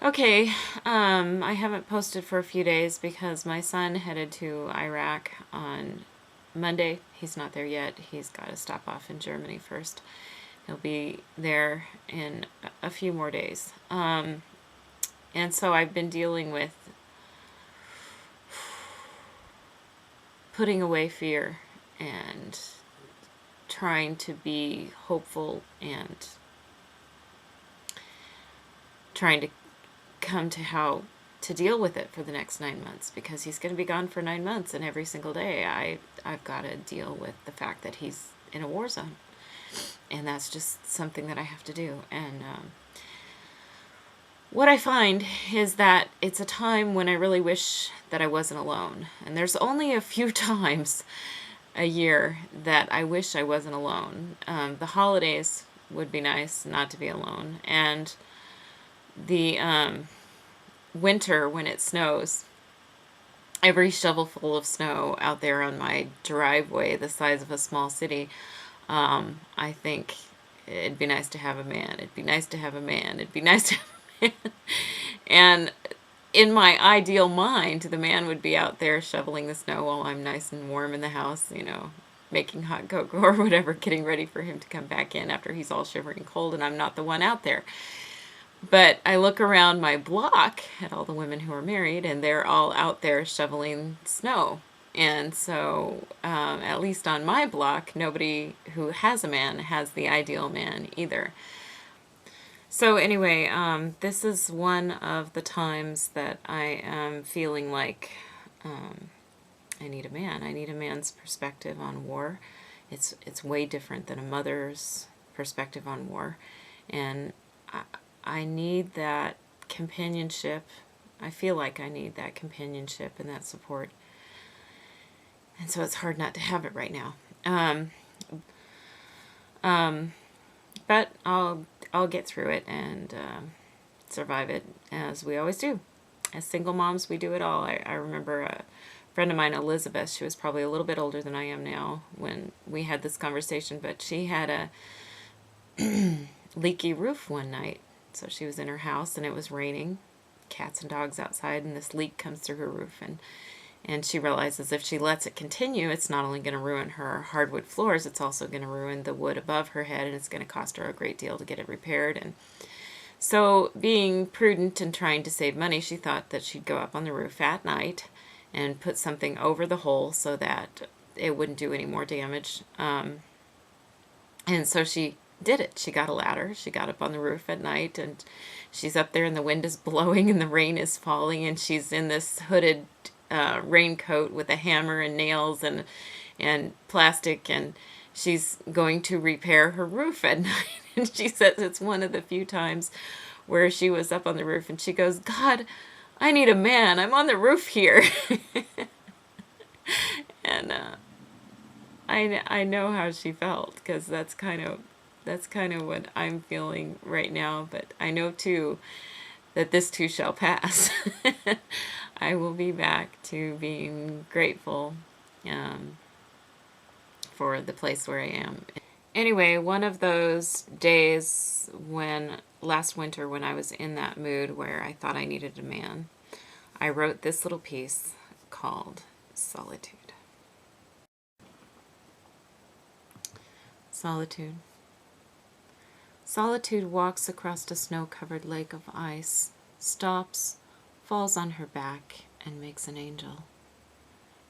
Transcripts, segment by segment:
Okay, I haven't posted for a few days because my son headed to Iraq on Monday. He's not there yet. He's got to stop off in Germany first. He'll be there in a few more days. And so I've been dealing with putting away fear and trying to be hopeful and trying to come to how to deal with it for the next 9 months, because he's going to be gone for 9 months, and every single day I've got to deal with the fact that he's in a war zone, and that's just something that I have to do. And what I find is that it's a time when I really wish that I wasn't alone, and there's only a few times a year that I wish I wasn't alone. The holidays would be nice not to be alone, and the winter when it snows, every shovelful of snow out there on my driveway the size of a small city, I think it'd be nice to have a man. It'd be nice to have a man. It'd be nice to have a man. And in my ideal mind, the man would be out there shoveling the snow while I'm nice and warm in the house, making hot cocoa or whatever, getting ready for him to come back in after he's all shivering cold and I'm not the one out there. But I look around my block at all the women who are married, and they're all out there shoveling snow. And so, at least on my block, nobody who has a man has the ideal man either. So anyway, this is one of the times that I am feeling like I need a man. I need a man's perspective on war. It's way different than a mother's perspective on war. And I need that companionship. I feel like I need that companionship and that support. And so it's hard not to have it right now. But I'll get through it and survive it, as we always do. As single moms, we do it all. I remember a friend of mine, Elizabeth, she was probably a little bit older than I am now when we had this conversation, but she had a leaky roof one night. So she was in her house and it was raining, cats and dogs outside, and this leak comes through her roof, and she realizes if she lets it continue, it's not only going to ruin her hardwood floors, it's also going to ruin the wood above her head, and it's going to cost her a great deal to get it repaired. And so, being prudent and trying to save money, she thought that she'd go up on the roof at night and put something over the hole so that it wouldn't do any more damage. And so she did it. She got a ladder. She got up on the roof at night, and she's up there, and the wind is blowing and the rain is falling, and she's in this hooded raincoat with a hammer and nails and plastic, and she's going to repair her roof at night. And she says it's one of the few times where she was up on the roof and she goes, "God, I need a man. I'm on the roof here." And I know how she felt, because that's kind of what I'm feeling right now. But I know too that this too shall pass. I will be back to being grateful for the place where I am. Anyway, one of those days last winter when I was in that mood where I thought I needed a man, I wrote this little piece called Solitude. Solitude. Solitude walks across a snow-covered lake of ice, stops, falls on her back, and makes an angel.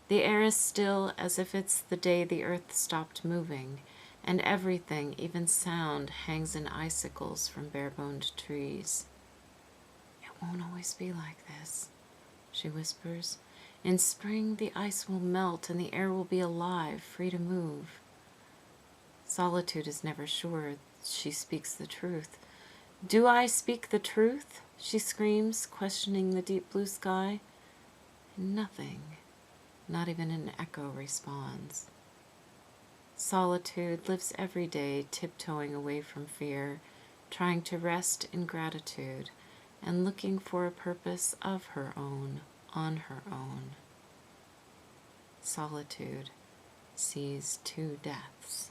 The air is still as if it's the day the earth stopped moving, and everything, even sound, hangs in icicles from bare-boned trees. "It won't always be like this," she whispers. "In spring the ice will melt and the air will be alive, free to move." Solitude is never sure she speaks the truth. "Do I speak the truth?" she screams, questioning the deep blue sky. And nothing, not even an echo, responds. Solitude lives every day tiptoeing away from fear, trying to rest in gratitude, and looking for a purpose of her own, on her own. Solitude sees two deaths.